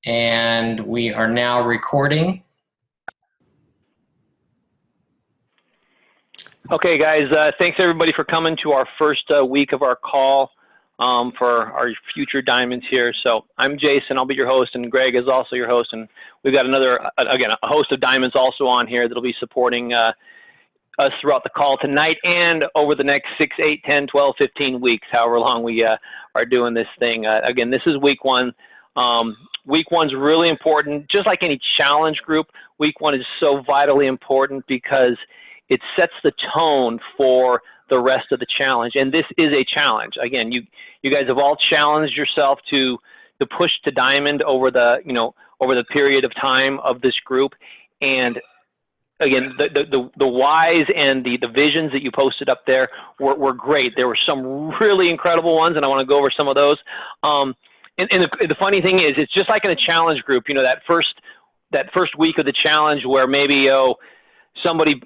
And we are now recording. Okay, guys, thanks everybody for coming to our first week of our call for our future diamonds here. So I'm Jason, I'll be your host, and Greg is also your host. And we've got another, again, a host of diamonds also on here that'll be supporting us throughout the call tonight and over the next 6, 8, 10, 12, 15 weeks, however long we are doing this thing. Again, this is week one. Week one's really important. Just like any challenge group, week one is so vitally important because it sets the tone for the rest of the challenge. And this is a challenge. Again, you guys have all challenged yourself to push to diamond over the, over the period of time of this group. And again, the whys and the visions that you posted up there were great. There were some really incredible ones, and I want to go over some of those. And the funny thing is, it's just like in a challenge group, that first week of the challenge where maybe, somebody,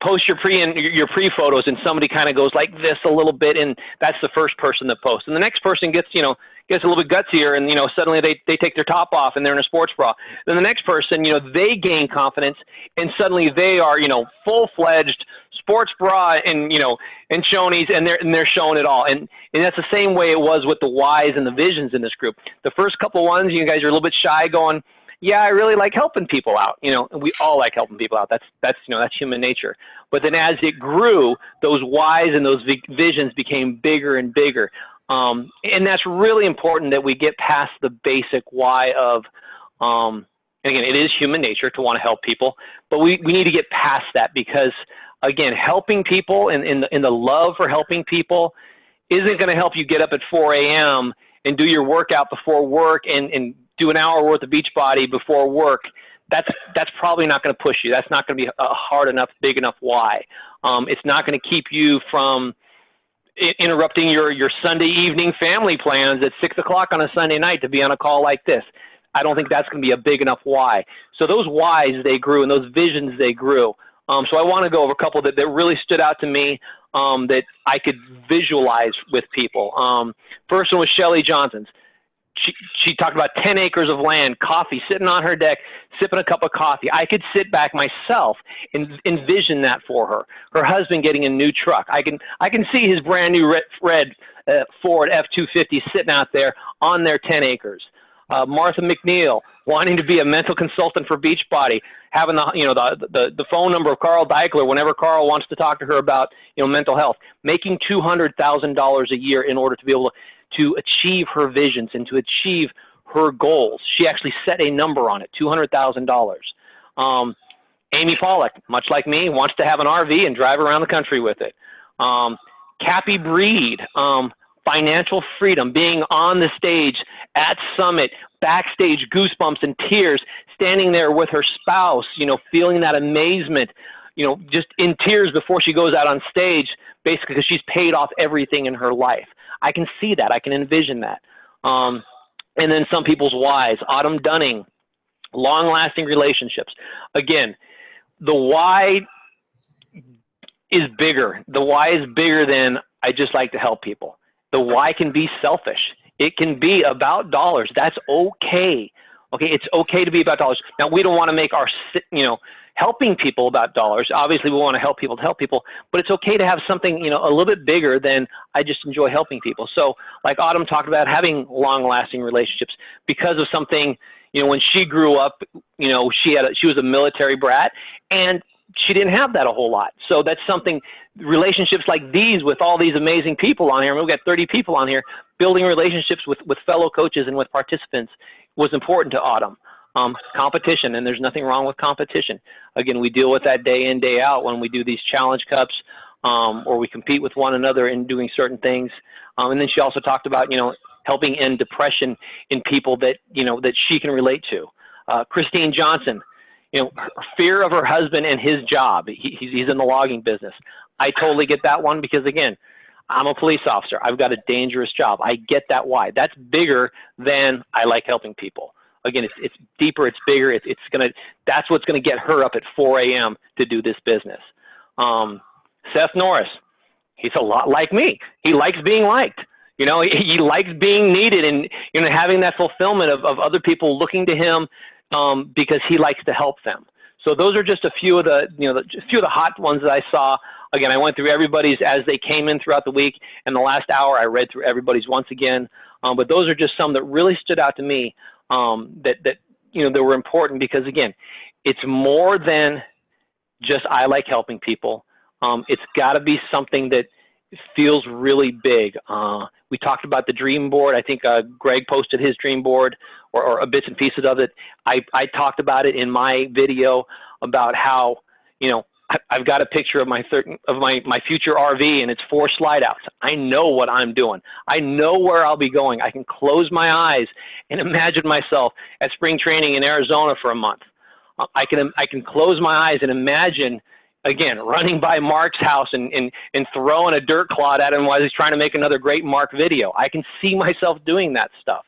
post your pre photos and somebody kind of goes like this a little bit, and that's the first person that posts. And the next person gets a little bit gutsier, and suddenly they take their top off and they're in a sports bra. Then the next person, they gain confidence, and suddenly they are full-fledged sports bra and and chonies, and they're showing it all. And that's the same way it was with the whys and the visions in this group. The first couple ones, you guys are a little bit shy, going, yeah, I really like helping people out. And we all like helping people out. That's human nature. But then as it grew, those whys and those visions became bigger and bigger. And that's really important that we get past the basic why of, again, it is human nature to want to help people, but we need to get past that because, again, helping people and in the love for helping people isn't going to help you get up at 4 a.m. and do your workout before work and do an hour worth of Beachbody before work. That's probably not going to push you. That's not going to be a hard enough, big enough why. It's not going to keep you from interrupting your Sunday evening family plans at 6 o'clock on a Sunday night to be on a call like this. I don't think that's going to be a big enough why. So those whys, they grew, and those visions, they grew. So I want to go over a couple that really stood out to me that I could visualize with people. First one was Shelly Johnson's. She talked about 10 acres of land, coffee, sitting on her deck, sipping a cup of coffee. I could sit back myself and envision that for her. Her husband getting a new truck. I can see his brand new red Ford F-250 sitting out there on their 10 acres. Martha McNeil wanting to be a mental consultant for Beachbody, having the phone number of Carl Deichler whenever Carl wants to talk to her about mental health, making $200,000 a year in order to be able to achieve her visions and to achieve her goals. She actually set a number on it, $200,000. Amy Pollack, much like me, wants to have an RV and drive around the country with it. Cappy Breed, financial freedom, being on the stage at Summit, backstage, goosebumps and tears, standing there with her spouse, feeling that amazement, just in tears before she goes out on stage, basically because she's paid off everything in her life. I can see that. I can envision that. And then some people's whys. Autumn Dunning, long-lasting relationships. Again, the why is bigger. The why is bigger than I just like to help people. The why can be selfish. It can be about dollars. That's okay. Okay, it's okay to be about dollars. Now, we don't want to make our, helping people about dollars. Obviously, we want to help people, but it's okay to have something, a little bit bigger than I just enjoy helping people. So like Autumn talked about having long-lasting relationships because of something, when she grew up, she was a military brat and she didn't have that a whole lot. So that's something, relationships like these with all these amazing people on here, we've got 30 people on here, building relationships with fellow coaches and with participants was important to Autumn. Competition, and there's nothing wrong with competition. Again, we deal with that day in, day out when we do these challenge cups, or we compete with one another in doing certain things. And then she also talked about, helping end depression in people that, that she can relate to. Christine Johnson, her fear of her husband and his job. He's in the logging business. I totally get that one because, again, I'm a police officer. I've got a dangerous job. I get that why. That's bigger than I like helping people. Again, it's deeper, it's bigger, that's what's gonna get her up at 4 a.m. to do this business. Seth Norris, he's a lot like me. He likes being liked. You know, he likes being needed and, you know, having that fulfillment of other people looking to him because he likes to help them. So those are just a few of the, you know, a few of the hot ones that I saw. Again, I went through everybody's as they came in throughout the week, and the last hour I read through everybody's once again. But those are just some that really stood out to me that you know, that were important because, again, it's more than just I like helping people. It's got to be something that feels really big. We talked about the dream board. I think Greg posted his dream board or a bits and pieces of it. I talked about it in my video about how, you know, I've got a picture of my future RV, and it's 4 slide outs. I know what I'm doing. I know where I'll be going. I can close my eyes and imagine myself at spring training in Arizona for a month. I can close my eyes and imagine, again, running by Mark's house and throwing a dirt clod at him while he's trying to make another great Mark video. I can see myself doing that stuff.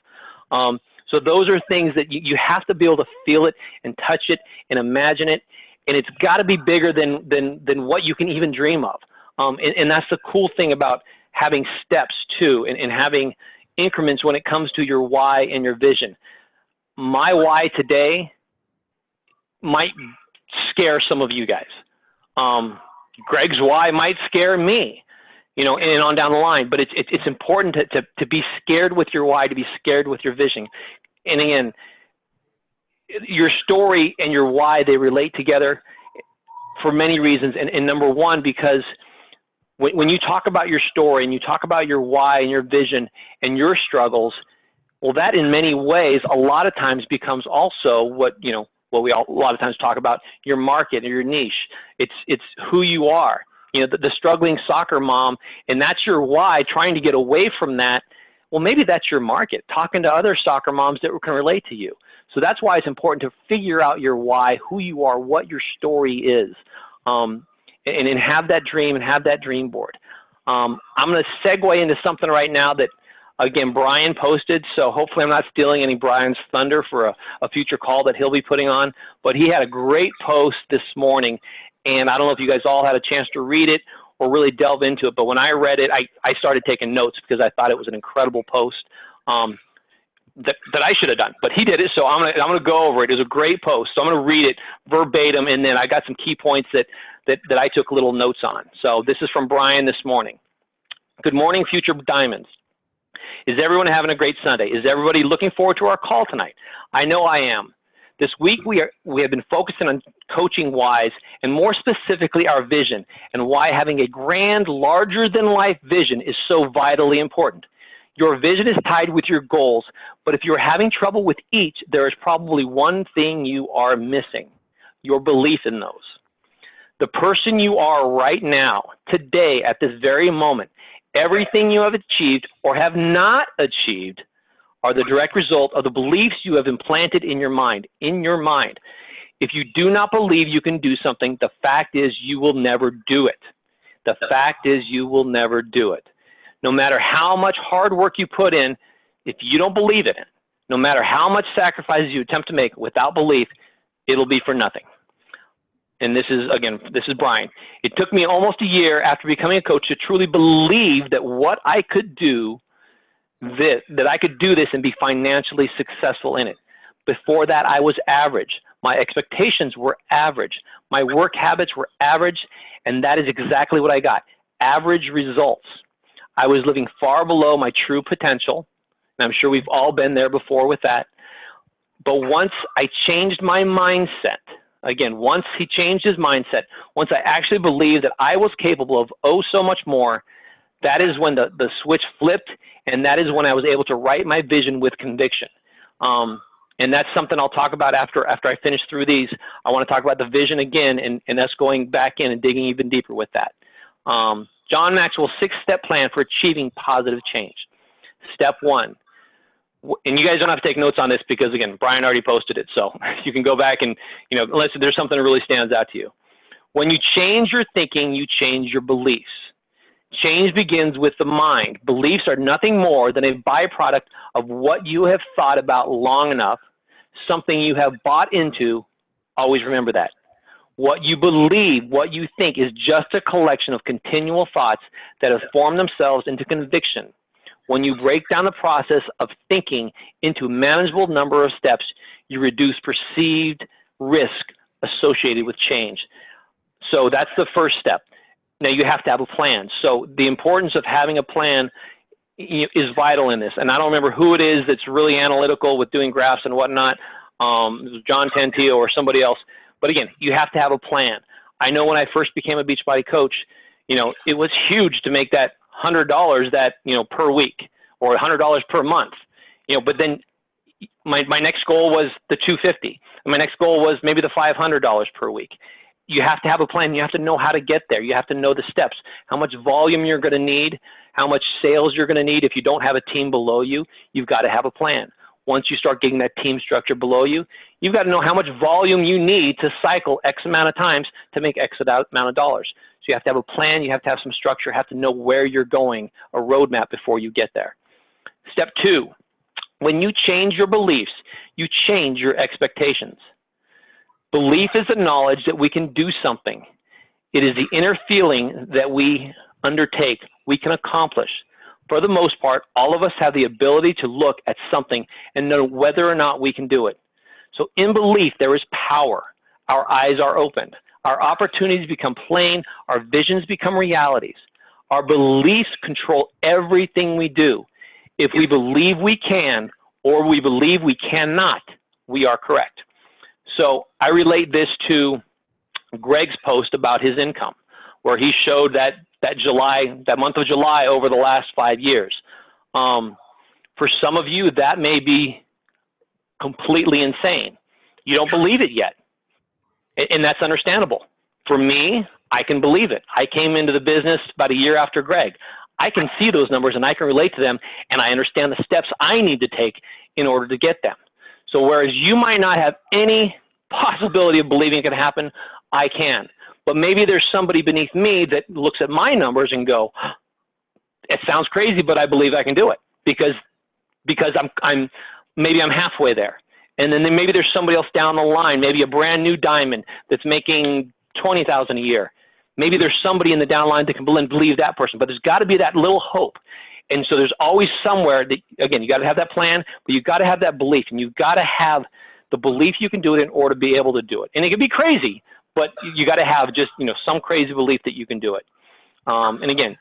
So those are things that you have to be able to feel it and touch it and imagine it. And it's got to be bigger than what you can even dream of. And that's the cool thing about having steps too, and having increments when it comes to your why and your vision. My why today might scare some of you guys. Greg's why might scare me, you know, and on down the line. But it's important to be scared with your why, to be scared with your vision. And again, your story and your why, they relate together for many reasons. And number one, because when you talk about your story and you talk about your why and your vision and your struggles, well, that in many ways, a lot of times becomes also what, you know, what we a lot of times talk about, your market or your niche. It's who you are, you know, the struggling soccer mom, and that's your why, trying to get away from that. Well, maybe that's your market, talking to other soccer moms that can relate to you. So that's why it's important to figure out your why, who you are, what your story is, and have that dream and have that dream board. I'm going to segue into something right now that, again, Brian posted, so hopefully I'm not stealing any Brian's thunder for a future call that he'll be putting on, but he had a great post this morning, and I don't know if you guys all had a chance to read it or really delve into it, but when I read it, I started taking notes because I thought it was an incredible post. That I should have done, but he did it, so I'm gonna go over it. It was a great post, so I'm gonna read it verbatim, and then I got some key points that I took little notes on. So this is from Brian this morning. Good morning, future Diamonds. Is everyone having a great Sunday? Is everybody looking forward to our call tonight? I know I am. This week we have been focusing on coaching whys, and more specifically our vision, and why having a grand, larger than life vision is so vitally important. Your vision is tied with your goals, but if you're having trouble with each, there is probably one thing you are missing: your belief in those. The person you are right now, today, at this very moment, everything you have achieved or have not achieved are the direct result of the beliefs you have implanted in your mind. If you do not believe you can do something, the fact is you will never do it. The fact is you will never do it. No matter how much hard work you put in, if you don't believe in it, no matter how much sacrifices you attempt to make without belief, it'll be for nothing. And this is Brian. It took me almost a year after becoming a coach to truly believe that what I could do that I could do this and be financially successful in it. Before that, I was average. My expectations were average. My work habits were average, and that is exactly what I got: average results. I was living far below my true potential, and I'm sure we've all been there before with that. But once I changed my mindset, again, once he changed his mindset, once I actually believed that I was capable of so much more, that is when the switch flipped, and that is when I was able to write my vision with conviction. And that's something I'll talk about after I finish through these. I want to talk about the vision again, and us going back in and digging even deeper with that. John Maxwell's 6-step plan for achieving positive change. Step 1, and you guys don't have to take notes on this because, again, Brian already posted it, so you can go back and, you know, unless there's something that really stands out to you. When you change your thinking, you change your beliefs. Change begins with the mind. Beliefs are nothing more than a byproduct of what you have thought about long enough, something you have bought into. Always remember that. What you believe, what you think, is just a collection of continual thoughts that have formed themselves into conviction. When you break down the process of thinking into a manageable number of steps, you reduce perceived risk associated with change. So that's the first step. Now you have to have a plan. So the importance of having a plan is vital in this. And I don't remember who it is that's really analytical with doing graphs and whatnot. It was John Tantio or somebody else. But again, you have to have a plan. I know when I first became a Beachbody coach, it was huge to make that $100 per week or $100 per month. But then my next goal was the $250. And my next goal was maybe the $500 per week. You have to have a plan. You have to know how to get there. You have to know the steps, how much volume you're going to need, how much sales you're going to need. If you don't have a team below you, you've got to have a plan. Once you start getting that team structure below you, you've got to know how much volume you need to cycle X amount of times to make X amount of dollars. So you have to have a plan. You have to have some structure. You have to know where you're going, a roadmap before you get there. Step 2, when you change your beliefs, you change your expectations. Belief is the knowledge that we can do something. It is the inner feeling that we undertake, we can accomplish. For the most part, all of us have the ability to look at something and know whether or not we can do it. So in belief, there is power. Our eyes are opened. Our opportunities become plain. Our visions become realities. Our beliefs control everything we do. If we believe we can or we believe we cannot, we are correct. So I relate this to Greg's post about his income, where he showed that month of July over the last 5 years. For some of you, that may be completely insane. You don't believe it yet, and that's understandable. For me, I can believe it. I came into the business about a year after Greg. I can see those numbers and I can relate to them, and I understand the steps I need to take in order to get them. So whereas you might not have any possibility of believing it can happen, I can. But maybe there's somebody beneath me that looks at my numbers and go, it sounds crazy, but I believe I can do it because maybe I'm halfway there. And then maybe there's somebody else down the line, maybe a brand new diamond that's making $20,000 a year. Maybe there's somebody in the downline that can believe that person, but there's got to be that little hope. And so there's always somewhere that, again, you got to have that plan, but you've got to have that belief, and you've got to have the belief you can do it in order to be able to do it. And it can be crazy, but you got to have just, some crazy belief that you can do it. And again,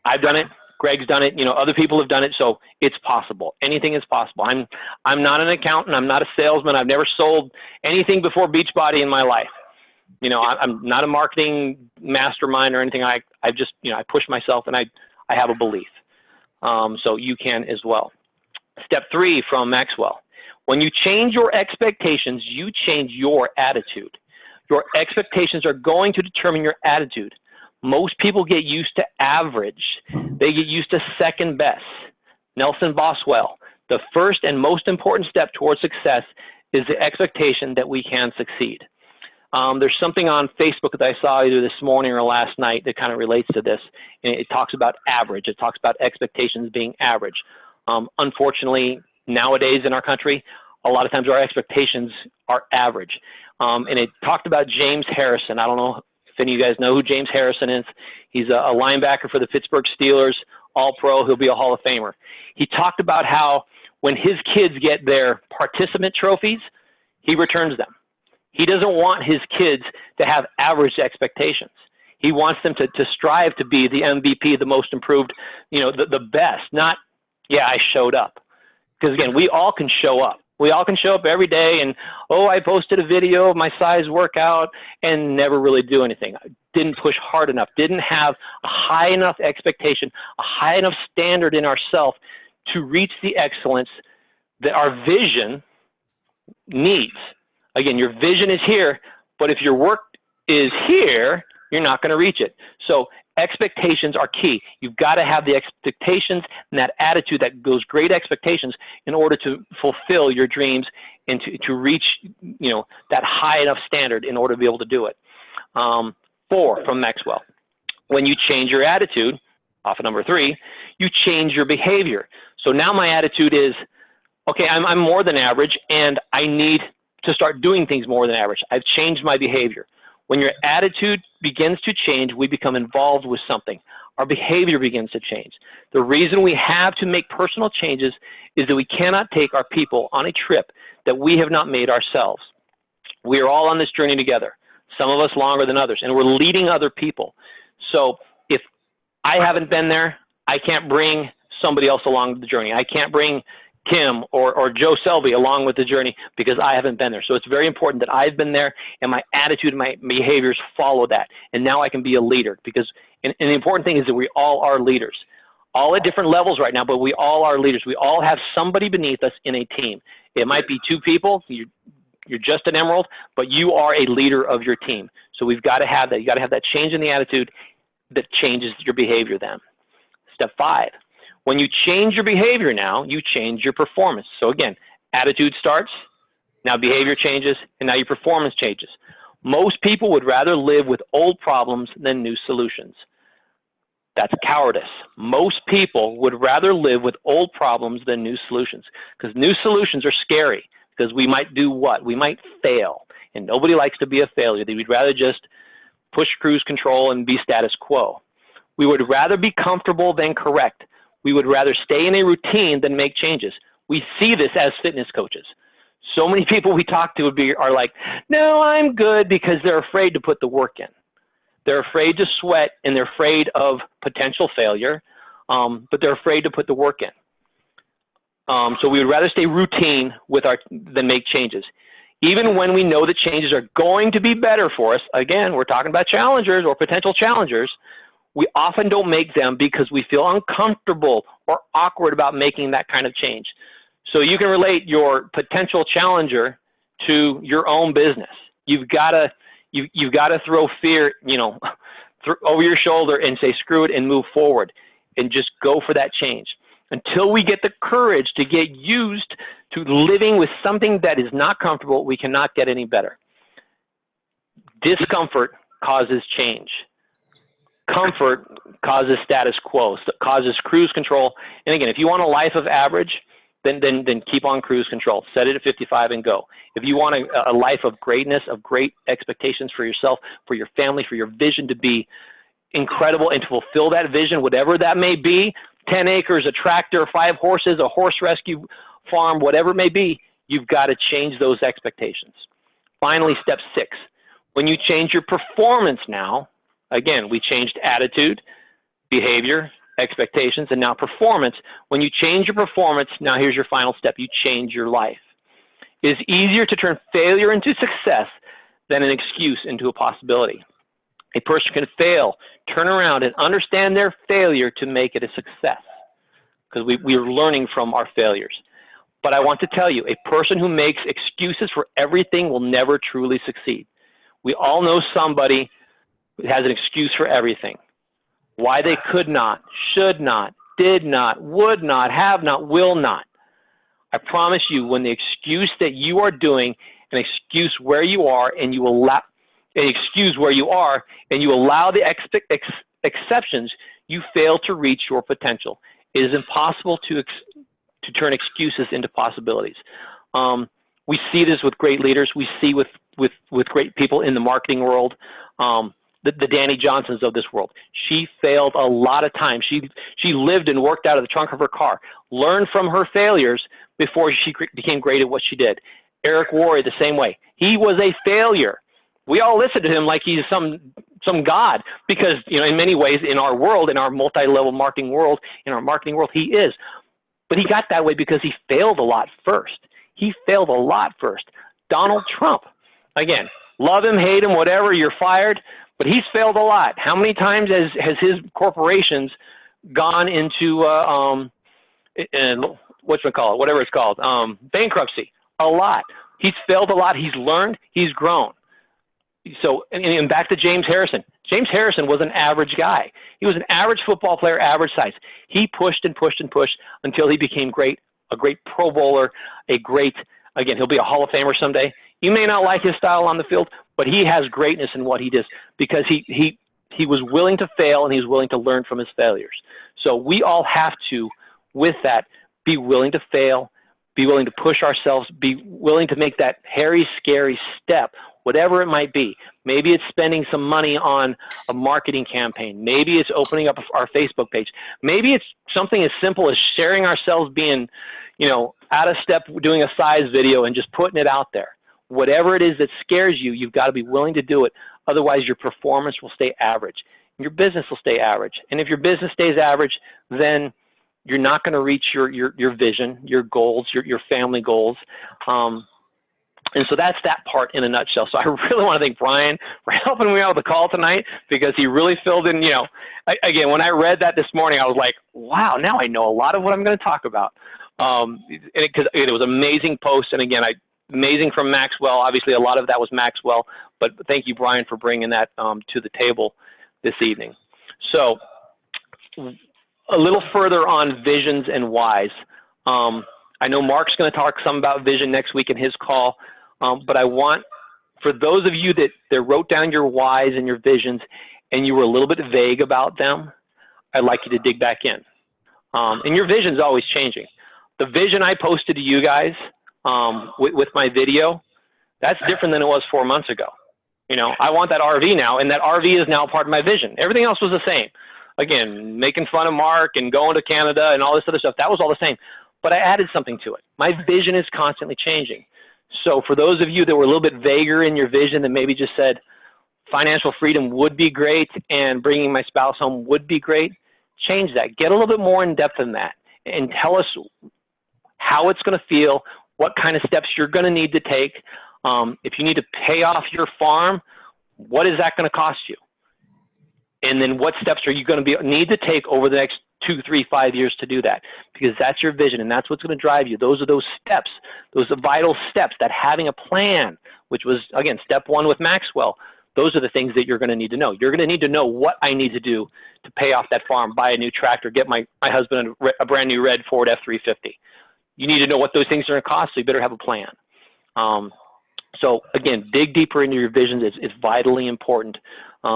I've done it. Greg's done it. Other people have done it. So it's possible. Anything is possible. I'm not an accountant. I'm not a salesman. I've never sold anything before Beachbody in my life. I'm not a marketing mastermind or anything. I just, I push myself and I have a belief. So you can as well. Step 3 from Maxwell. When you change your expectations, you change your attitude. Your expectations are going to determine your attitude. Most people get used to average. They get used to second best. Nelson Boswell, the first and most important step towards success is the expectation that we can succeed. There's something on Facebook that I saw either this morning or last night that kind of relates to this. And it talks about average. It talks about expectations being average. Unfortunately, nowadays in our country, a lot of times our expectations are average. And it talked about James Harrison. I don't know if any of you guys know who James Harrison is. He's a linebacker for the Pittsburgh Steelers, All-Pro. He'll be a Hall of Famer. He talked about how when his kids get their participant trophies, he returns them. He doesn't want his kids to have average expectations. He wants them to strive to be the MVP, the most improved, the best, not, yeah, I showed up. Because again, we all can show up. We all can show up every day and, oh, I posted a video of my size workout and never really do anything. I didn't push hard enough, didn't have a high enough expectation, a high enough standard in ourselves to reach the excellence that our vision needs. Again, your vision is here, but if your work is here, you're not going to reach it. So expectations are key. You've got to have the expectations and that attitude, those great expectations in order to fulfill your dreams and to reach, that high enough standard in order to be able to do it. 4 from Maxwell. When you change your attitude, off of number 3, you change your behavior. So now my attitude is, okay, I'm more than average and I need to start doing things more than average. I've changed my behavior. When your attitude begins to change, we become involved with something. our behavior begins to change. The reason we have to make personal changes is that we cannot take our people on a trip that we have not made ourselves. We are all on this journey together, some of us longer than others, and we're leading other people. So if I haven't been there, I can't bring somebody else along the journey. I can't bring Kim or Joe Selby along with the journey because I haven't been there. So it's very important that I've been there and my attitude and my behaviors follow that. And now I can be a leader because, and the important thing is that we all are leaders, all at different levels right now, but we all are leaders. We all have somebody beneath us in a team. It might be 2 people. You're just an emerald, but you are a leader of your team. So we've got to have that. You got to have that change in the attitude that changes your behavior then. Step 5. When you change your behavior now, you change your performance. So again, attitude starts, now behavior changes, and now your performance changes. Most people would rather live with old problems than new solutions. That's cowardice. Most people would rather live with old problems than new solutions because new solutions are scary because we might do what? We might fail, and nobody likes to be a failure. We'd rather just push cruise control and be status quo. We would rather be comfortable than correct. We would rather stay in a routine than make changes. We see this as fitness coaches. So many people we talk to are like, no, I'm good, because they're afraid to put the work in. They're afraid to sweat and they're afraid of potential failure, but they're afraid to put the work in. So we would rather stay routine than make changes. Even when we know that changes are going to be better for us, again, we're talking about challengers or potential challengers, we often don't make them because we feel uncomfortable or awkward about making that kind of change. So you can relate your potential challenger to your own business. You've got to throw fear, over your shoulder and say, screw it, and move forward and just go for that change. Until we get the courage to get used to living with something that is not comfortable, we cannot get any better. Discomfort causes change. Comfort causes status quo, causes cruise control. And again, if you want a life of average, then keep on cruise control. Set it at 55 and go. If you want a life of greatness, of great expectations for yourself, for your family, for your vision to be incredible and to fulfill that vision, whatever that may be, 10 acres, a tractor, 5 horses, a horse rescue farm, whatever it may be, you've got to change those expectations. Finally, step 6. When you change your performance now, again, we changed attitude, behavior, expectations, and now performance. When you change your performance, now here's your final step. You change your life. It is easier to turn failure into success than an excuse into a possibility. A person can fail, turn around, and understand their failure to make it a success because we are learning from our failures. But I want to tell you, a person who makes excuses for everything will never truly succeed. We all know somebody who has an excuse for everything. Why they could not, should not, did not, would not, have not, will not. I promise you, when the excuse that you are doing, an excuse where you are, and you allow the exceptions, you fail to reach your potential. It is impossible to turn excuses into possibilities. We see this with great leaders. We see with great people in the marketing world. The Danny Johnsons of this world. She failed a lot of times. She lived and worked out of the trunk of her car, learned from her failures before she became great at what she did. Eric Worre, the same way. He was a failure. We all listen to him like he's some god because, in many ways in our world, in our multi-level marketing world, he is. But he got that way because he failed a lot first. Donald Trump, again, love him, hate him, whatever, you're fired. But he's failed a lot. How many times has his corporations gone into whatever it's called, bankruptcy? A lot. He's failed a lot. He's learned. He's grown. So, and back to James Harrison. James Harrison was an average guy. He was an average football player, average size. He pushed and pushed and pushed until he became great, a great Pro Bowler, again, he'll be a Hall of Famer someday. You may not like his style on the field, but he has greatness in what he does because he was willing to fail and he was willing to learn from his failures. So we all have to, with that, be willing to fail, be willing to push ourselves, be willing to make that hairy, scary step. whatever it might be. Maybe it's spending some money on a marketing campaign. Maybe it's opening up our Facebook page. Maybe it's something as simple as sharing ourselves being, out of step, doing a size video and just putting it out there. Whatever it is that scares you, you've got to be willing to do it. Otherwise, your performance will stay average. Your business will stay average. And if your business stays average, then you're not going to reach your vision, your goals, your family goals. And so that's that part in a nutshell. So I really want to thank Brian for helping me out with the call tonight, because he really filled in, again, when I read that this morning, I was like, wow, now I know a lot of what I'm going to talk about. Because it was an amazing post. And again, amazing from Maxwell. Obviously, a lot of that was Maxwell, but thank you, Brian, for bringing that to the table this evening. So a little further on visions and whys. I know Mark's going to talk some about vision next week in his call, but I want, for those of you that wrote down your whys and your visions and you were a little bit vague about them, I'd like you to dig back in. And your vision's always changing. The vision I posted to you guys with my video, that's different than it was 4 months ago. I want that RV now, and that RV is now part of my vision. Everything else was the same. Again, making fun of Mark and going to Canada and all this other stuff, that was all the same. But I added something to it. My vision is constantly changing. So for those of you that were a little bit vaguer in your vision, that maybe just said financial freedom would be great and bringing my spouse home would be great, change that. Get a little bit more in depth in that and tell us how it's going to feel, what kind of steps you're going to need to take. If you need to pay off your farm, what is that going to cost you? And then what steps are you going to need to take over the next 2, 3, 5 years to do that? Because that's your vision, and that's what's going to drive you. Those are those steps, those are vital steps, that having a plan, which was, again, step 1 with Maxwell. Those are the things that you're going to need to know. You're going to need to know what I need to do to pay off that farm, buy a new tractor, get my husband a brand new red Ford F-350. You need to know what those things are going to cost, so you better have a plan. So again, dig deeper into your visions. It's vitally important,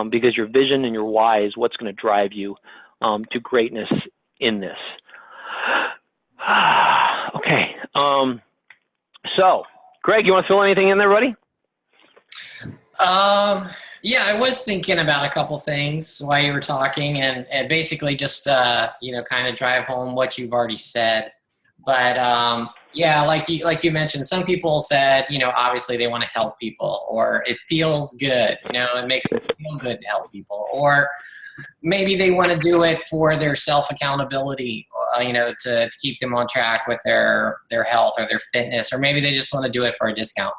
because your vision and your why is what's going to drive you to greatness in this. Okay. So, Greg, you want to fill anything in there, buddy? Yeah, I was thinking about a couple things while you were talking, and basically just kind of drive home what you've already said. But yeah, like you mentioned, some people said, obviously they want to help people, or it feels good, it makes it feel good to help people, or maybe they want to do it for their self-accountability, to keep them on track with their health or their fitness, or maybe they just want to do it for a discount.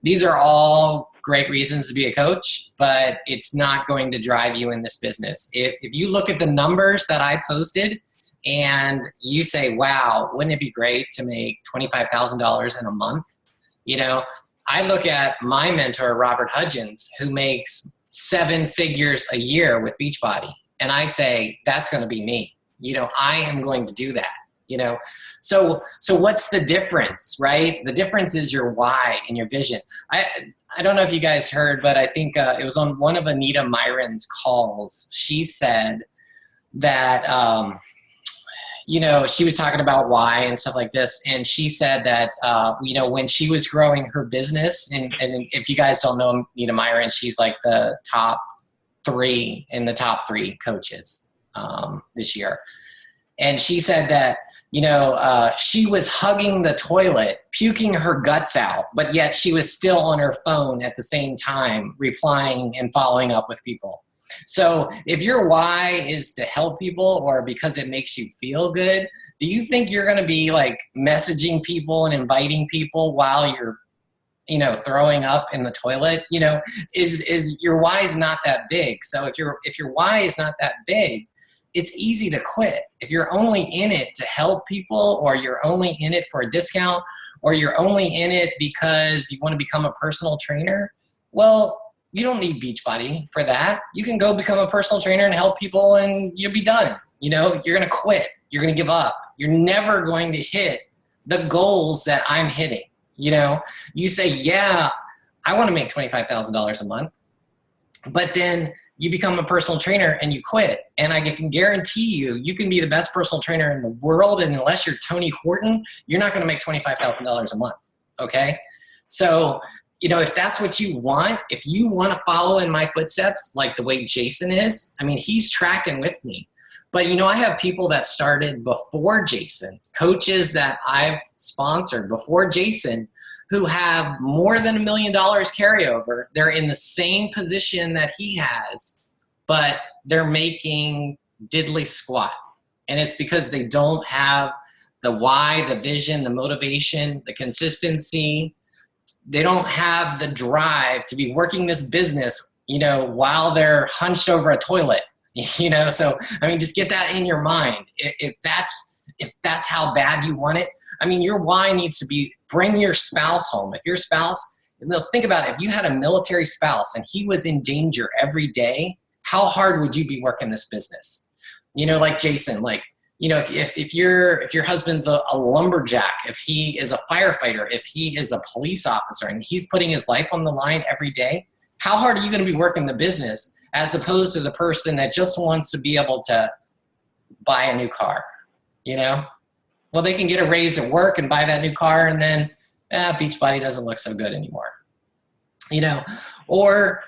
These are all great reasons to be a coach, but it's not going to drive you in this business. If you look at the numbers that I posted, and you say, wow, wouldn't it be great to make $25,000 in a month? I look at my mentor, Robert Hudgens, who makes 7 figures a year with Beachbody. And I say, that's going to be me. I am going to do that. So what's the difference, right? The difference is your why and your vision. I don't know if you guys heard, but I think it was on one of Anita Myron's calls. She said that, she was talking about why and stuff like this. And she said that, when she was growing her business, and if you guys don't know Anita Myron, she's like the top 3 in the top 3 coaches this year. And she said that, she was hugging the toilet, puking her guts out, but yet she was still on her phone at the same time, replying and following up with people. So if your why is to help people or because it makes you feel good, do you think you're going to be like messaging people and inviting people while you're, throwing up in the toilet? Is your why is not that big. So if your why is not that big, it's easy to quit. If you're only in it to help people, or you're only in it for a discount, or you're only in it because you want to become a personal trainer, well, you don't need Beachbody for that. You can go become a personal trainer and help people and you'll be done. You're going to quit. You're going to give up. You're never going to hit the goals that I'm hitting. You say, yeah, I want to make $25,000 a month, but then you become a personal trainer and you quit. And I can guarantee you can be the best personal trainer in the world. And unless you're Tony Horton, you're not going to make $25,000 a month. Okay. So if that's what you want, if you want to follow in my footsteps, like the way Jason is, I mean, he's tracking with me. But, I have people that started before Jason, coaches that I've sponsored before Jason, who have more than $1 million carryover. They're in the same position that he has, but they're making diddly squat. And it's because they don't have the why, the vision, the motivation, the consistency. They don't have the drive to be working this business, while they're hunched over a toilet, So, I mean, just get that in your mind. If that's how bad you want it, I mean, your why needs to be bring your spouse home. If your spouse, think about it. If you had a military spouse and he was in danger every day, how hard would you be working this business? Like Jason, if your husband's a lumberjack, if he is a firefighter, if he is a police officer and he's putting his life on the line every day, how hard are you going to be working the business as opposed to the person that just wants to be able to buy a new car? Well, they can get a raise at work and buy that new car, and then Beachbody doesn't look so good anymore. Or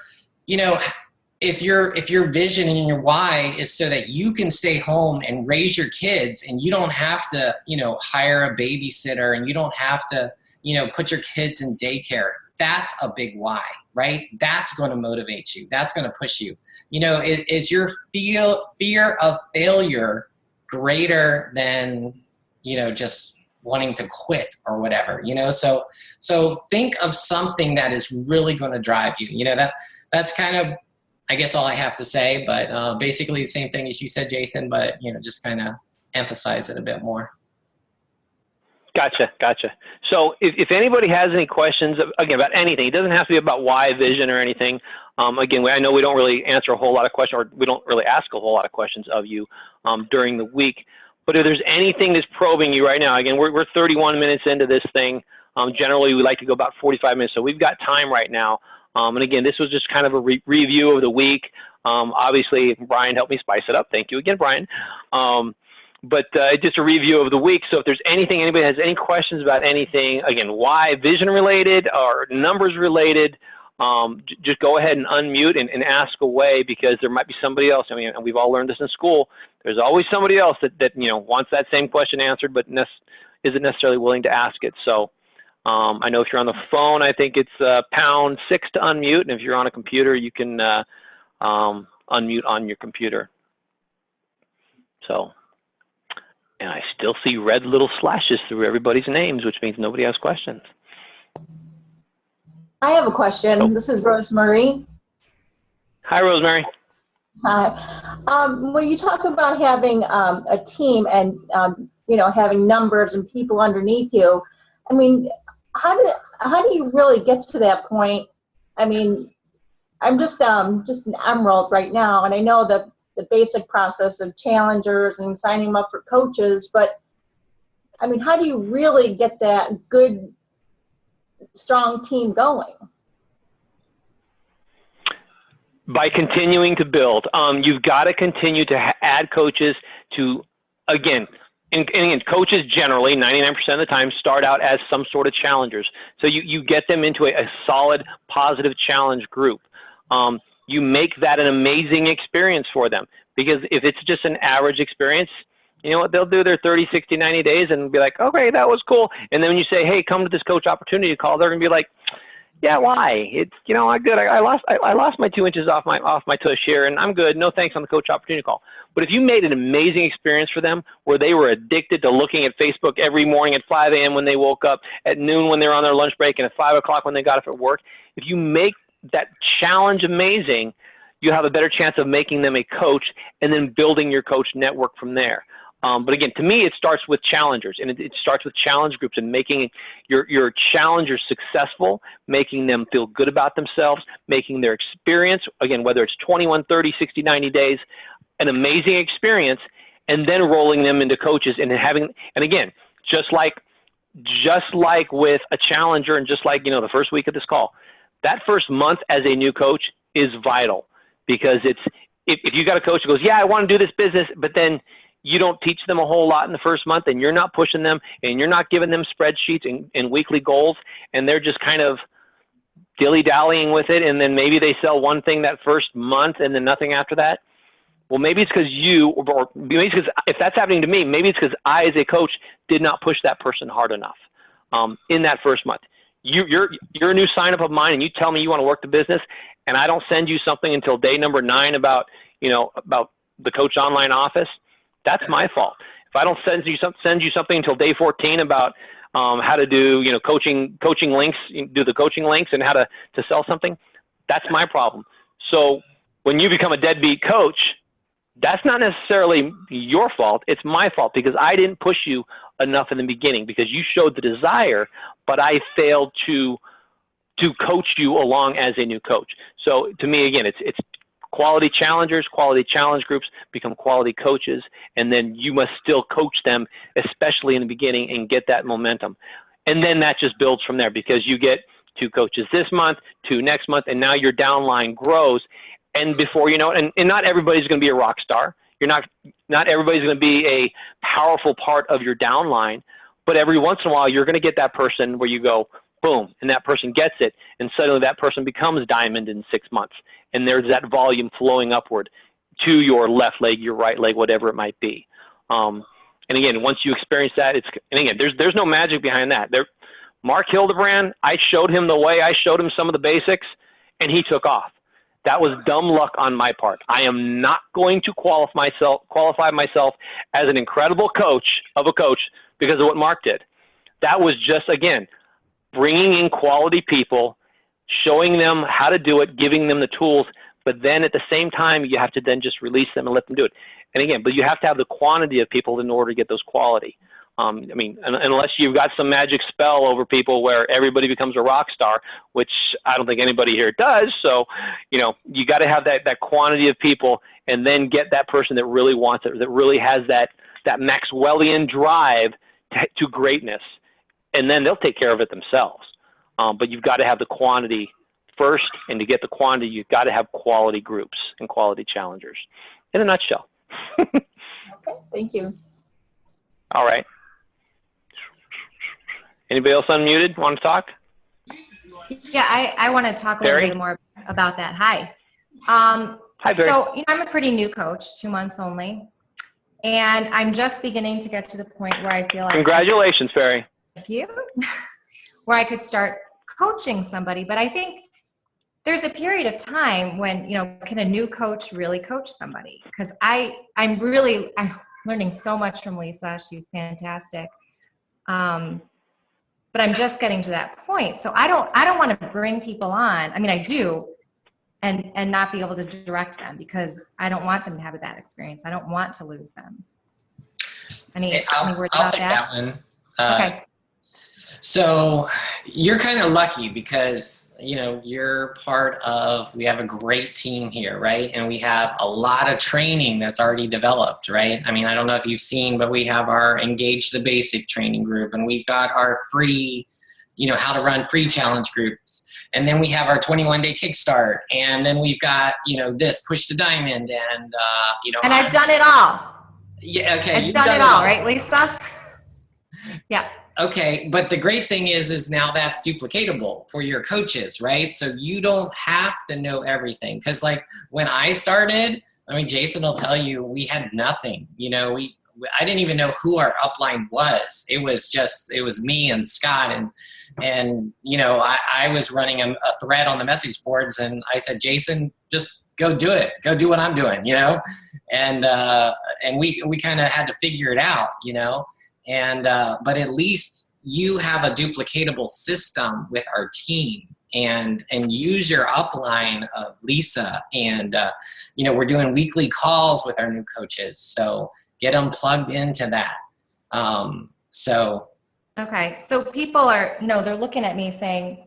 if your vision and your why is so that you can stay home and raise your kids, and you don't have to hire a babysitter, and you don't have to put your kids in daycare, that's a big why, right? That's going to motivate you. That's going to push you. Is your fear of failure greater than just wanting to quit or whatever? So think of something that is really going to drive you. That's kind of, I guess, all I have to say, but basically the same thing as you said, Jason, but just kind of emphasize it a bit more. Gotcha. So if anybody has any questions, again, about anything, it doesn't have to be about why, vision, or anything. Again, I know we don't really answer a whole lot of questions, or we don't really ask a whole lot of questions of you during the week. But if there's anything that's probing you right now, again, we're 31 minutes into this thing. Generally, we like to go about 45 minutes, so we've got time right now. And again, this was just kind of a review of the week. Obviously, Brian helped me spice it up. Thank you again, Brian. But just a review of the week. So if there's anything, anybody has any questions about anything, again, why, vision related or numbers related, just go ahead and unmute and ask away, because there might be somebody else. I mean, we've all learned this in school. There's always somebody else that wants that same question answered, but isn't necessarily willing to ask it. So I know if you're on the phone, I think it's #6 to unmute. And if you're on a computer, you can unmute on your computer. So. And I still see red little slashes through everybody's names, which means nobody has questions. I have a question. Oh. This is Rosemary. Hi, Rosemary. Hi. When you talk about having a team and having numbers and people underneath you, I mean, how do you really get to that point? I mean, I'm just an emerald right now, and I know the basic process of challengers and signing them up for coaches, but I mean, how do you really get that good, strong team going? By continuing to build. You've got to continue to add coaches to, again, and coaches generally, 99% of the time, start out as some sort of challengers. So you get them into a solid, positive challenge group. You make that an amazing experience for them, because if it's just an average experience, you know what, they'll do their 30, 60, 90 days and be like, okay, that was cool. And then when you say, hey, come to this coach opportunity call, they're going to be like, yeah, why? It's, I'm good. I lost my 2 inches off my tush here, and I'm good. No thanks on the coach opportunity call. But if you made an amazing experience for them where they were addicted to looking at Facebook every morning at 5 a.m. when they woke up, at noon when they were on their lunch break, and at 5 o'clock when they got up at work, if you make that challenge amazing, you have a better chance of making them a coach and then building your coach network from there. But again, to me, it starts with challengers, and it starts with challenge groups and making your challengers successful, making them feel good about themselves, making their experience, again, whether it's 21, 30, 60, 90 days, an amazing experience, and then rolling them into coaches and again, just like with a challenger, and just like, the first week of this call, that first month as a new coach is vital, because if you got a coach who goes, yeah, I want to do this business, but then you don't teach them a whole lot in the first month, and you're not pushing them, and you're not giving them spreadsheets and weekly goals, and they're just kind of dilly-dallying with it, and then maybe they sell one thing that first month and then nothing after that. Well, maybe it's because or maybe it's because if that's happening to me, maybe it's because I, as a coach, did not push that person hard enough in that first month. You're a new sign-up of mine, and you tell me you want to work the business, and I don't send you something until day number 9 about the Coach Online office. That's my fault. If I don't send you something until day 14 about how to do coaching links, do the coaching links, and how to sell something, that's my problem. So when you become a deadbeat coach, that's not necessarily your fault. It's my fault because I didn't push you enough in the beginning because you showed the desire, but I failed to coach you along as a new coach. So to me, again, it's quality challengers, quality challenge groups become quality coaches, and then you must still coach them, especially in the beginning, and get that momentum. And then that just builds from there because you get 2 coaches this month, 2 next month, and now your downline grows. And before you know it, and not everybody's going to be a rock star. Not everybody's going to be a powerful part of your downline, but every once in a while you're going to get that person where you go, boom, and that person gets it, and suddenly that person becomes diamond in 6 months, and there's that volume flowing upward to your left leg, your right leg, whatever it might be. And again, once you experience that, and again, there's no magic behind that. Mark Hildebrand, I showed him the way, I showed him some of the basics, and he took off. That was dumb luck on my part. I am not going to qualify myself as an incredible coach because of what Mark did. That was just, again, bringing in quality people, showing them how to do it, giving them the tools, but then at the same time, you have to then just release them and let them do it. And again, but you have to have the quantity of people in order to get those quality. Unless you've got some magic spell over people where everybody becomes a rock star, which I don't think anybody here does. So, you got to have that quantity of people and then get that person that really wants it, that really has that Maxwellian drive to greatness. And then they'll take care of it themselves. But you've got to have the quantity first. And to get the quantity, you've got to have quality groups and quality challengers in a nutshell. Okay, thank you. All right. Anybody else unmuted want to talk? Yeah, I want to talk a little bit more about that. Hi. Hi, Barry. So, I'm a pretty new coach, 2 months only, and I'm just beginning to get to the point where I feel like— Congratulations, Barry. Thank you. Where I could start coaching somebody, but I think there's a period of time when, can a new coach really coach somebody? Because I'm learning so much from Lisa. She's fantastic. But I'm just getting to that point. So I don't want to bring people on. I mean, I do, and not be able to direct them because I don't want them to have a bad experience. I don't want to lose them. Any words about that one. Okay. So you're kind of lucky because, you're part of, we have a great team here, right? And we have a lot of training that's already developed, right? I mean, I don't know if you've seen, but we have our Engage the Basic training group, and we've got our free, how to run free challenge groups. And then we have our 21-day kickstart. And then we've got, this Push to Diamond and, And I've done it all. Yeah, okay. I've done it all, right, Lisa? Yeah. Okay, but the great thing is now that's duplicatable for your coaches, right? So you don't have to know everything. Because like when I started, Jason will tell you, we had nothing. I didn't even know who our upline was. It was me and Scott, and I was running a thread on the message boards, and I said, Jason, just go do it. Go do what I'm doing, and we kind of had to figure it out, And, but at least you have a duplicatable system with our team and use your upline of Lisa. And, we're doing weekly calls with our new coaches. So get them plugged into that. Okay. So people are, they're looking at me saying,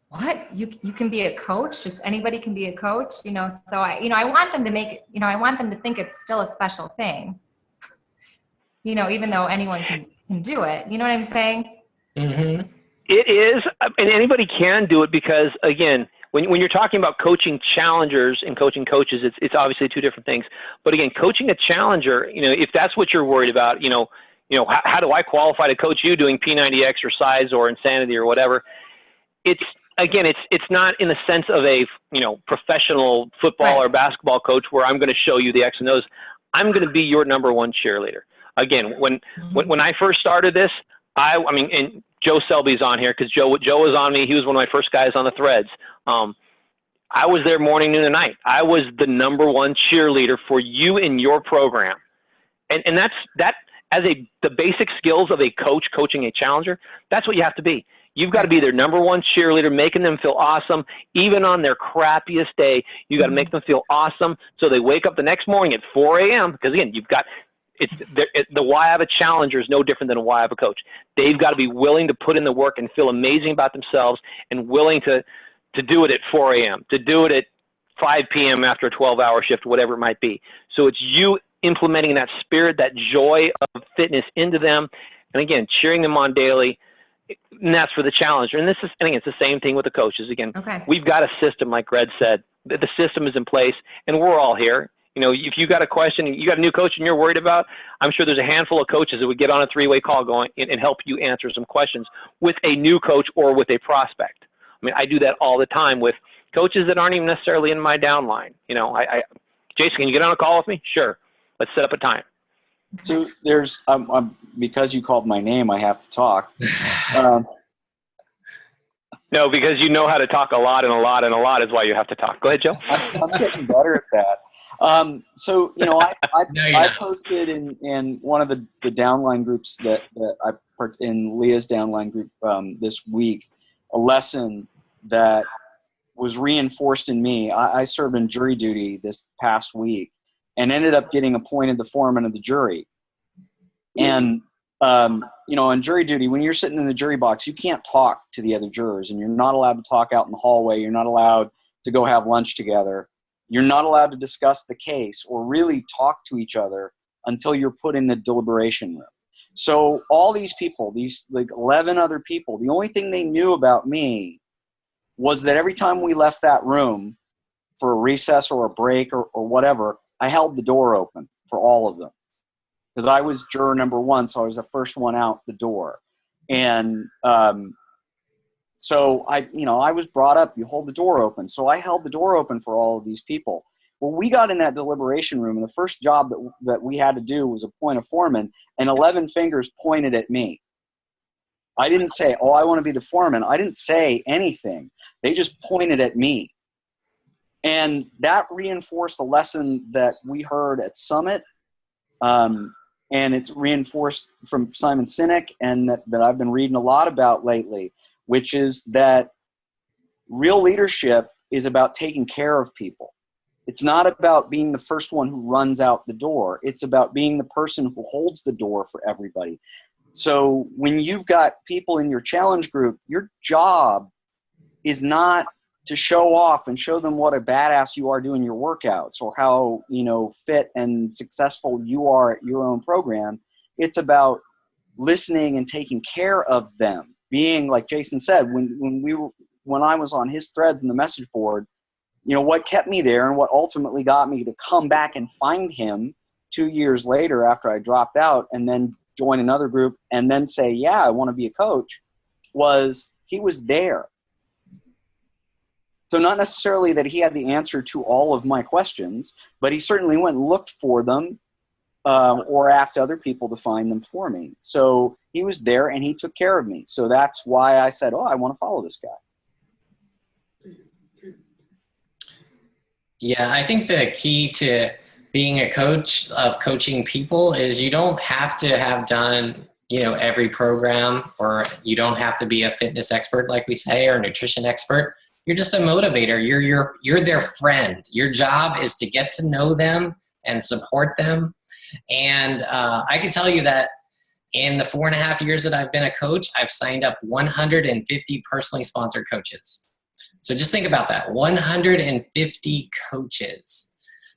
what? You can be a coach? Just anybody can be a coach? So I want them to make it, I want them to think it's still a special thing. Even though anyone can do it. You know what I'm saying? Mm-hmm. It is, and anybody can do it because, again, when you're talking about coaching challengers and coaching coaches, it's obviously 2 different things. But again, coaching a challenger, if that's what you're worried about, how do I qualify to coach you doing P90 exercise or insanity or whatever? It's again, it's not in the sense of a, professional football or basketball coach where I'm going to show you the X and O's. I'm going to be your number one cheerleader. Again, when I first started this, I mean, and Joe Selby's on here because Joe was on me. He was one of my first guys on the threads. I was there morning, noon, and night. I was the number one cheerleader for you in your program. And that as the basic skills of a coach coaching a challenger, that's what you have to be. You've got to be their number one cheerleader, making them feel awesome. Even on their crappiest day, you got to make them feel awesome so they wake up the next morning at 4 a.m. Because again, the why of a challenger is no different than a why of a coach. They've got to be willing to put in the work and feel amazing about themselves and willing to do it at 4 a.m., to do it at 5 p.m. after a 12-hour shift, whatever it might be. So it's you implementing that spirit, that joy of fitness into them, and again, cheering them on daily. And that's for the challenger. And I think it's the same thing with the coaches. Again, We've got a system, like Greg said. The system is in place, and we're all here. If you got a question, you got a new coach and you're worried about, I'm sure there's a handful of coaches that would get on a three-way call going and help you answer some questions with a new coach or with a prospect. I mean, I do that all the time with coaches that aren't even necessarily in my downline. Jason, can you get on a call with me? Sure. Let's set up a time. So there's, because you called my name, I have to talk. No, because you know how to talk a lot and a lot and a lot is why you have to talk. Go ahead, Joe. I'm getting better at that. So, I posted in one of the downline groups that I in Leah's downline group this week, a lesson that was reinforced in me. I served in jury duty this past week and ended up getting appointed the foreman of the jury. And, in jury duty, when you're sitting in the jury box, you can't talk to the other jurors, and you're not allowed to talk out in the hallway. You're not allowed to go have lunch together. You're not allowed to discuss the case or really talk to each other until you're put in the deliberation room. So all these people, these like 11 other people, the only thing they knew about me was that every time we left that room for a recess or a break or whatever, I held the door open for all of them. Because I was juror number one, so I was the first one out the door. And so I was brought up, you hold the door open. So I held the door open for all of these people. Well, we got in that deliberation room, and the first job that we had to do was appoint a foreman, and 11 fingers pointed at me. I didn't say, oh, I want to be the foreman. I didn't say anything. They just pointed at me. And that reinforced the lesson that we heard at Summit. And it's reinforced from Simon Sinek, and that I've been reading a lot about lately, which is that real leadership is about taking care of people. It's not about being the first one who runs out the door. It's about being the person who holds the door for everybody. So when you've got people in your challenge group, your job is not to show off and show them what a badass you are doing your workouts or how, fit and successful you are at your own program. It's about listening and taking care of them. Being, like Jason said, when I was on his threads in the message board, what kept me there and what ultimately got me to come back and find him 2 years later after I dropped out and then join another group and then say, yeah, I want to be a coach, was he was there. So not necessarily that he had the answer to all of my questions, but he certainly went and looked for them or asked other people to find them for me. So he was there and he took care of me. So that's why I said, I want to follow this guy. Yeah, I think the key to being a coach of coaching people is you don't have to have done, every program, or you don't have to be a fitness expert, like we say, or a nutrition expert. You're just a motivator. You're their friend. Your job is to get to know them and support them. And I can tell you that in the 4.5 years that I've been a coach, I've signed up 150 personally sponsored coaches. So just think about that, 150 coaches.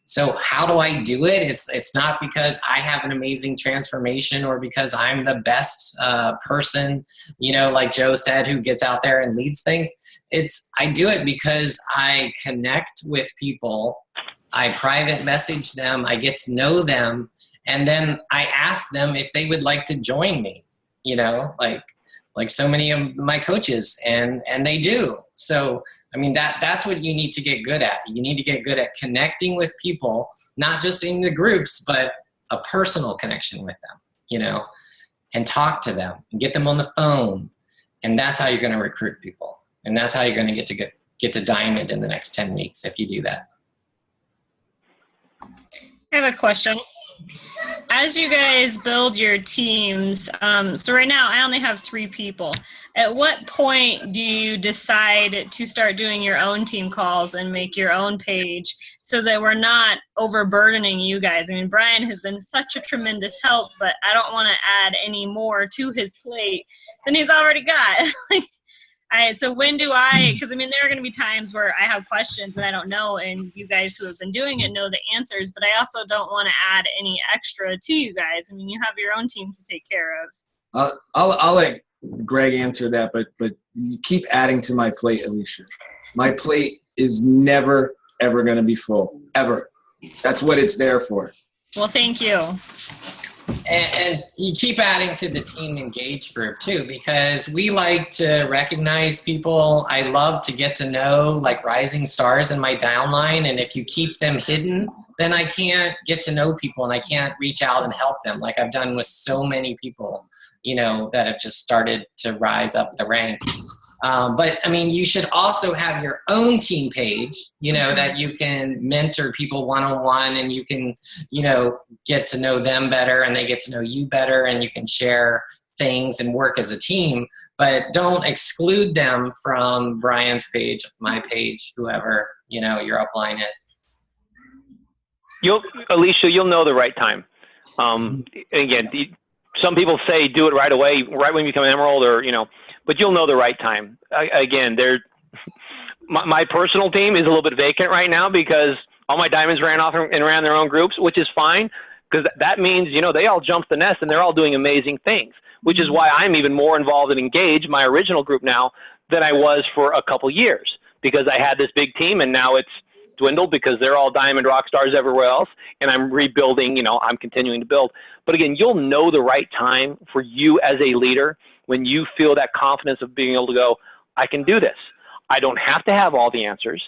So how do I do it? It's not because I have an amazing transformation or because I'm the best person, like Joe said, who gets out there and leads things. I do it because I connect with people, I private message them, I get to know them, and then I ask them if they would like to join me, like so many of my coaches, and they do. So, I mean, that's what you need to get good at. You need to get good at connecting with people, not just in the groups, but a personal connection with them, you know, and talk to them and get them on the phone. And that's how you're going to recruit people. And that's how you're going to get to diamond in the next 10 weeks if you do that. I have a question. As you guys build your teams, so right now I only have 3 people. At what point do you decide to start doing your own team calls and make your own page so that we're not overburdening you guys? I mean, Brian has been such a tremendous help, but I don't want to add any more to his plate than he's already got. So when do because I mean, there are going to be times where I have questions and I don't know, and you guys who have been doing it know the answers, but I also don't want to add any extra to you guys. I mean, you have your own team to take care of. I'll let Greg answer that, but you keep adding to my plate, Alicia. My plate is never, ever going to be full, ever. That's what it's there for. Well, thank you. And you keep adding to the Team Engage group too, because we like to recognize people. I love to get to know like rising stars in my downline. And if you keep them hidden, then I can't get to know people and I can't reach out and help them like I've done with so many people, you know, that have just started to rise up the ranks. But I mean, you should also have your own team page, you know, that you can mentor people one-on-one and you can, you know, get to know them better and they get to know you better and you can share things and work as a team, but don't exclude them from Brian's page, my page, whoever, you know, your upline is. Alicia, you'll know the right time. Again, some people say do it right away, right when you become Emerald or, you know, but you'll know the right time. Again, my personal team is a little bit vacant right now because all my diamonds ran off and ran their own groups, which is fine because that means, you know, they all jumped the nest and they're all doing amazing things, which is why I'm even more involved in Engage, my original group now, than I was for a couple years because I had this big team and now it's dwindled because they're all diamond rock stars everywhere else and I'm rebuilding, you know, I'm continuing to build. But again, you'll know the right time for you as a leader when you feel that confidence of being able to go, I can do this. I don't have to have all the answers.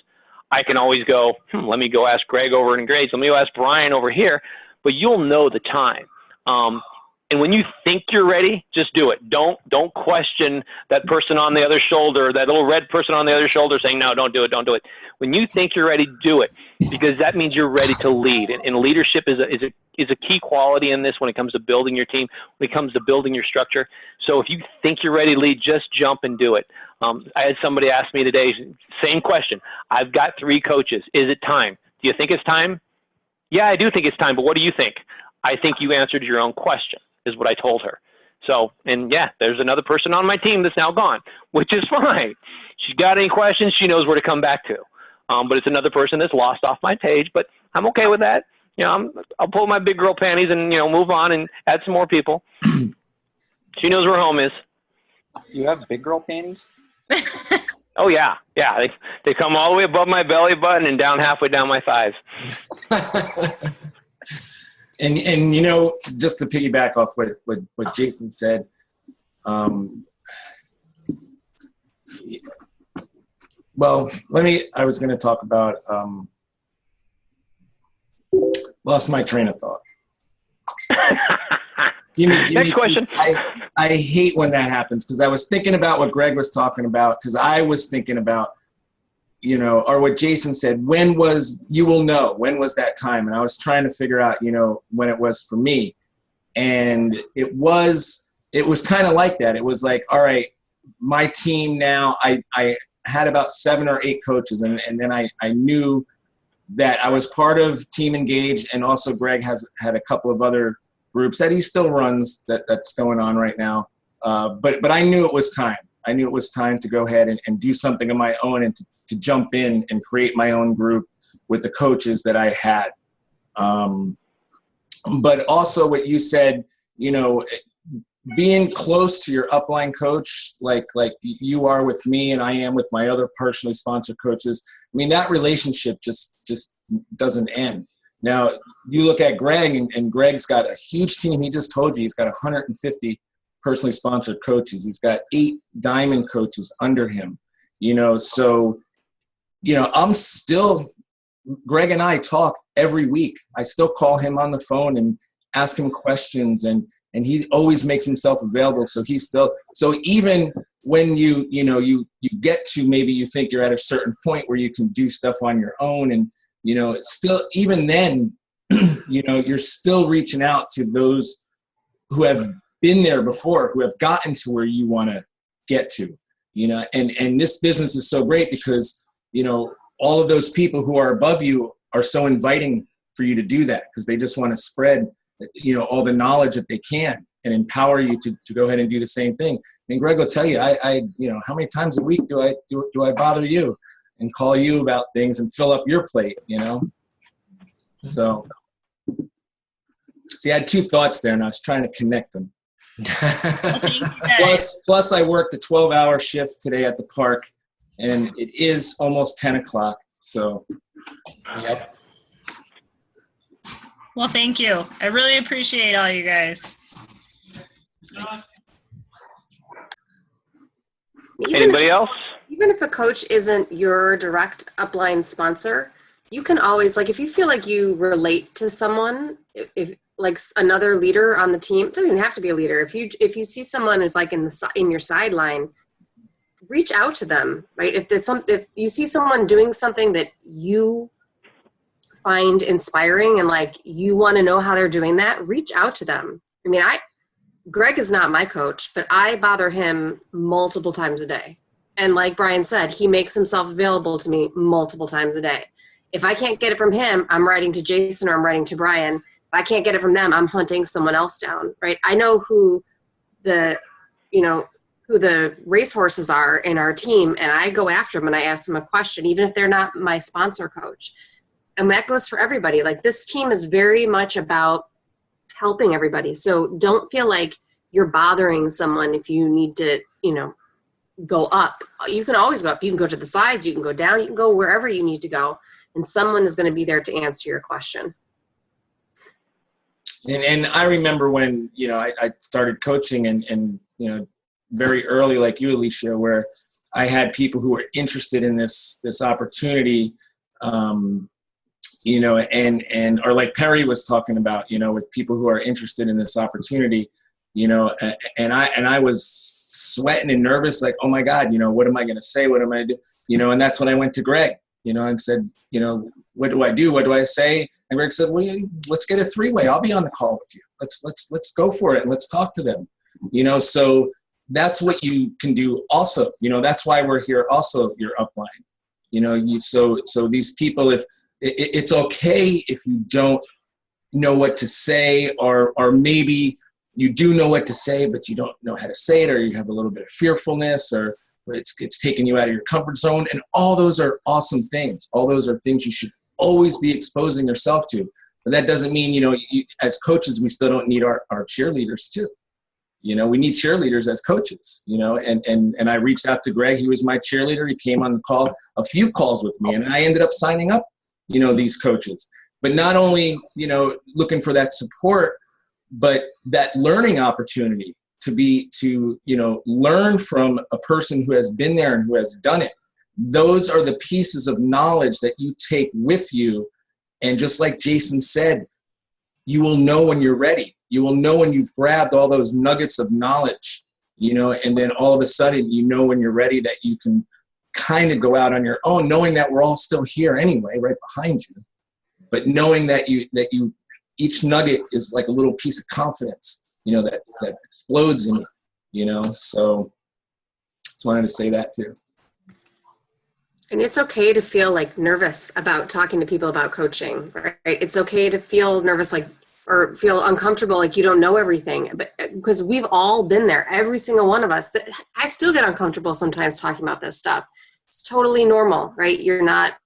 I can always go, let me go ask Greg over in Engage. Let me go ask Brian over here. But you'll know the time. And when you think you're ready, just do it. Don't question that person on the other shoulder, that little red person on the other shoulder saying, no, don't do it, don't do it. When you think you're ready, do it, because that means you're ready to lead. And leadership is a key quality in this when it comes to building your team, when it comes to building your structure. So if you think you're ready to lead, just jump and do it. I had somebody ask me today, same question. I've got 3 coaches. Is it time? Do you think it's time? Yeah, I do think it's time, but what do you think? I think you answered your own question, is what I told her. So, and yeah, there's another person on my team that's now gone, which is fine. She's got any questions, she knows where to come back to. But it's another person that's lost off my page, but I'm okay with that. You know, I'll pull my big girl panties and, you know, move on and add some more people. She knows where home is. You have big girl panties? Oh yeah. Yeah. They come all the way above my belly button and down halfway down my thighs. And you know, just to piggyback off what Jason said, well, I was going to talk about, lost my train of thought. Next question. I hate when that happens because I was thinking about what Greg was talking about because I was thinking about, you know, or what Jason said, when was that time? And I was trying to figure out, you know, when it was for me. And it was kind of like that. It was like, all right, my team now, I had about 7 or 8 coaches. And then I knew that I was part of Team Engage. And also Greg had a couple of other groups that he still runs that's going on right now. But I knew it was time. I knew it was time to go ahead and do something of my own and to jump in and create my own group with the coaches that I had. But also what you said, you know, being close to your upline coach, like you are with me and I am with my other personally sponsored coaches. I mean, that relationship just doesn't end. Now, you look at Greg, and Greg's got a huge team. He just told you he's got 150 personally sponsored coaches. He's got 8 diamond coaches under him. So, I'm still, Greg and I talk every week. I still call him on the phone and ask him questions, and he always makes himself available. So so even when you get to, maybe you think you're at a certain point where you can do stuff on your own, and, still, even then, you're still reaching out to those who have been there before, who have gotten to where you want to get to, and this business is so great because, all of those people who are above you are so inviting for you to do that, because they just want to spread, all the knowledge that they can and empower you to go ahead and do the same thing. And Greg will tell you, I how many times a week do I bother you and call you about things and fill up your plate, So, see, I had two thoughts there, and I was trying to connect them. Plus, I worked a 12-hour shift today at the park, and it is almost 10 o'clock. So, yep. Well, thank you. I really appreciate all you guys. Anybody else? Even if a coach isn't your direct upline sponsor, you can always, if you feel like you relate to someone, if like another leader on the team, it doesn't even have to be a leader. If you see someone who's in your sideline, reach out to them, right? If you see someone doing something that you find inspiring and you want to know how they're doing that, reach out to them. I mean, Greg is not my coach, but I bother him multiple times a day. And like Brian said, he makes himself available to me multiple times a day. If I can't get it from him, I'm writing to Jason or I'm writing to Brian. If I can't get it from them, I'm hunting someone else down, right? I know who the racehorses are in our team, and I go after them and I ask them a question, even if they're not my sponsor coach. And that goes for everybody. This team is very much about helping everybody. So don't feel like you're bothering someone if you need to, go up. You can always go up. You can go to the sides. You can go down. You can go wherever you need to go. And someone is going to be there to answer your question. And I remember when, I started coaching and very early, like you, Alicia, where I had people who were interested in this opportunity, and or like Perry was talking about, with people who are interested in this opportunity, and I was sweating and nervous, like, oh my God, what am I going to say? What am I do? And that's when I went to Greg, and said, what do I do? What do I say? And Greg said, well, let's get a three-way. I'll be on the call with you. Let's go for it. And let's talk to them, so that's what you can do also, that's why we're here. Also your upline, so these people, if it's okay if you don't know what to say, or maybe you do know what to say, but you don't know how to say it, or you have a little bit of fearfulness, or it's taking you out of your comfort zone. And all those are awesome things. All those are things you should always be exposing yourself to. But that doesn't mean, as coaches, we still don't need our cheerleaders too. We need cheerleaders as coaches, and I reached out to Greg. He was my cheerleader. He came on the call, a few calls with me, and I ended up signing up, these coaches. But not only, looking for that support, but that learning opportunity to learn from a person who has been there and who has done it. Those are the pieces of knowledge that you take with you. And just like Jason said, you will know when you're ready. You will know when you've grabbed all those nuggets of knowledge, and then all of a sudden, when you're ready that you can kind of go out on your own, knowing that we're all still here anyway, right behind you, but knowing that each nugget is like a little piece of confidence, that explodes in you, so just wanted to say that too. And it's okay to feel nervous about talking to people about coaching, right? It's okay to feel nervous, or feel uncomfortable, you don't know everything, but because we've all been there, every single one of us. I still get uncomfortable sometimes talking about this stuff. It's totally normal, right? You're not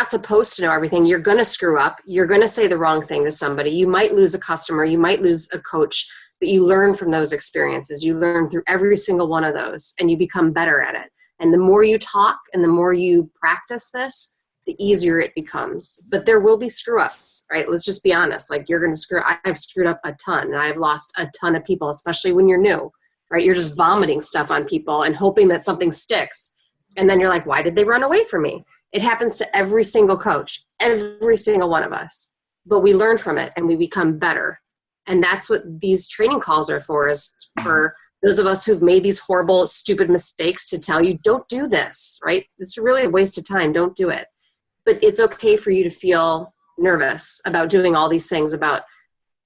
supposed to know everything. You're going to screw up. You're going to say the wrong thing to somebody. You might lose a customer. You might lose a coach, but you learn from those experiences. You learn through every single one of those, and you become better at it. And the more you talk and the more you practice this, the easier it becomes. But there will be screw ups, right? Let's just be honest. You're going to I've screwed up a ton, and I've lost a ton of people, especially when you're new. right? You're just vomiting stuff on people and hoping that something sticks. And then you're like, why did they run away from me? It happens to every single coach, every single one of us. But we learn from it and we become better. And that's what these training calls are for, is for those of us who've made these horrible, stupid mistakes to tell you, don't do this, right? It's really a waste of time. Don't do it. But it's okay for you to feel nervous about doing all these things, about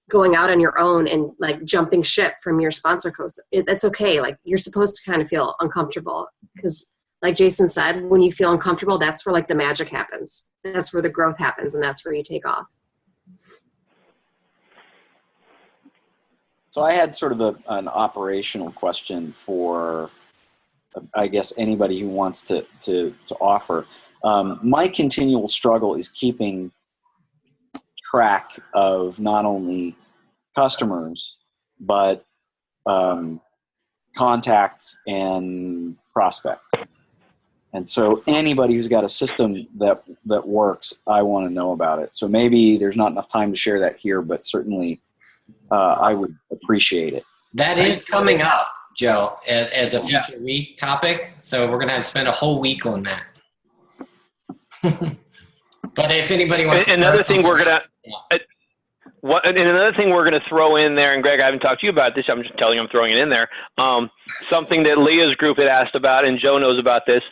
going out on your own and like jumping ship from your sponsor coach. That's okay. Like, you're supposed to kind of feel uncomfortable, because like Jason said, when you feel uncomfortable, that's where like the magic happens. That's where the growth happens, and that's where you take off. So I had sort of an operational question for, I guess, anybody who wants to offer. My continual struggle is keeping track of not only customers, but contacts and prospects. And so anybody who's got a system that works, I want to know about it. So maybe there's not enough time to share that here, but certainly I would appreciate it. That is coming up, Joe, as a future week topic. So we're going to spend a whole week on that. But if anybody wants to another thing we're going to another thing we're going to throw in there, and Greg, I haven't talked to you about this. I'm just telling you I'm throwing it in there. Something that Leah's group had asked about, and Joe knows about this.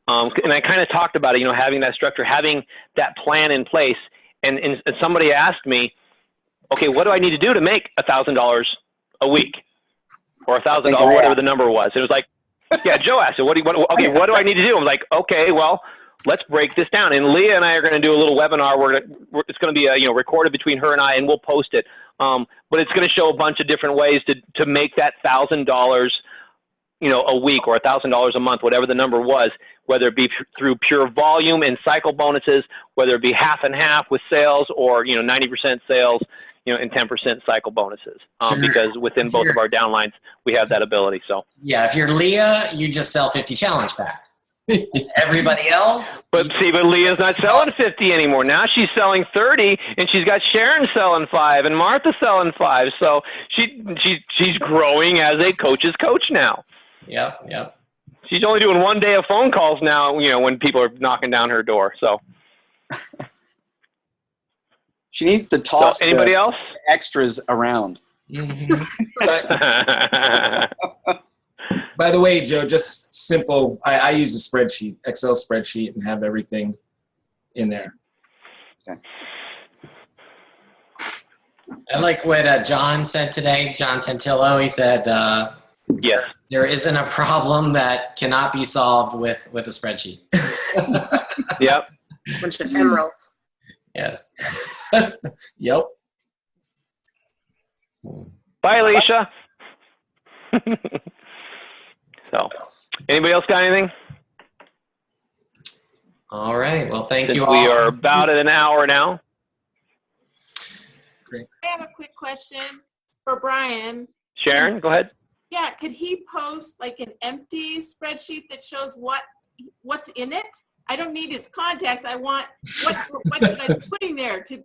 And I kind of talked about it, having that structure, having that plan in place. And somebody asked me, okay, what do I need to do to make $1,000 a week, or $1,000, whatever the number was? It was like, yeah, Joe asked it. What do I need to do? I'm like, okay, well, let's break this down. And Leah and I are going to do a little webinar where it's going to be recorded between her and I, and we'll post it. But it's going to show a bunch of different ways to make that $1,000 a week, or $1,000 a month, whatever the number was, whether it be through pure volume and cycle bonuses, whether it be half and half with sales, or 90% sales, and 10% cycle bonuses. Sure. Because within both of our downlines, we have that ability. So yeah, if you're Leah, you just sell 50 challenge packs. Everybody else, but Leah's not selling 50 anymore. Now she's selling 30, and she's got Sharon selling 5 and Martha selling 5. So she's growing as a coach's coach now. Yep. She's only doing 1 day of phone calls now, when people are knocking down her door. So she needs to toss anybody else extras around. Mm-hmm. By the way, Joe, just simple. I use a spreadsheet, Excel spreadsheet, and have everything in there. Okay. I like what John said today, John Tantillo. He said, yes, there isn't a problem that cannot be solved with a spreadsheet. Yep. Bunch of emeralds. Yes. Yep. Bye, Alicia. So, anybody else got anything? All right. Well, thank you all. We are about at an hour now. Great. I have a quick question for Brian. Sharon, go ahead. Yeah, could he post like an empty spreadsheet that shows what's in it? I don't need his contacts. I want what should I be putting there to,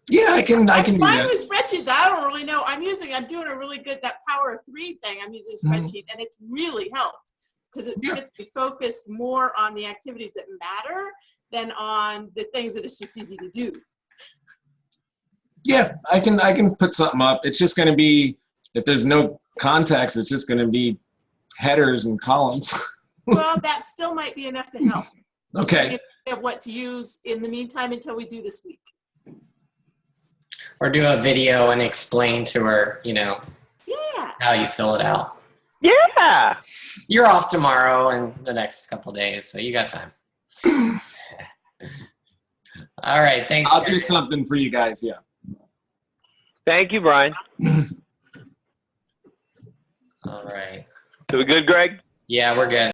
Yeah, I can do I'm fine that. with spreadsheets. I don't really know. I'm doing a really good, that power of 3 thing. I'm using a spreadsheet, and it's really helped because it gets me focused more on the activities that matter than on the things that it's just easy to do. Yeah, I can put something up. It's just going to be, if there's no contacts, it's just going to be headers and columns. Well, that still might be enough to help. Okay. Of what to use in the meantime until we do this week. Or do a video and explain to her, Yeah. how you fill it out. Yeah. You're off tomorrow and the next couple of days, so you got time. All right. Thanks. I'll do something for you guys. Yeah. Thank you, Brian. All right. So we good, Greg? Yeah, we're good.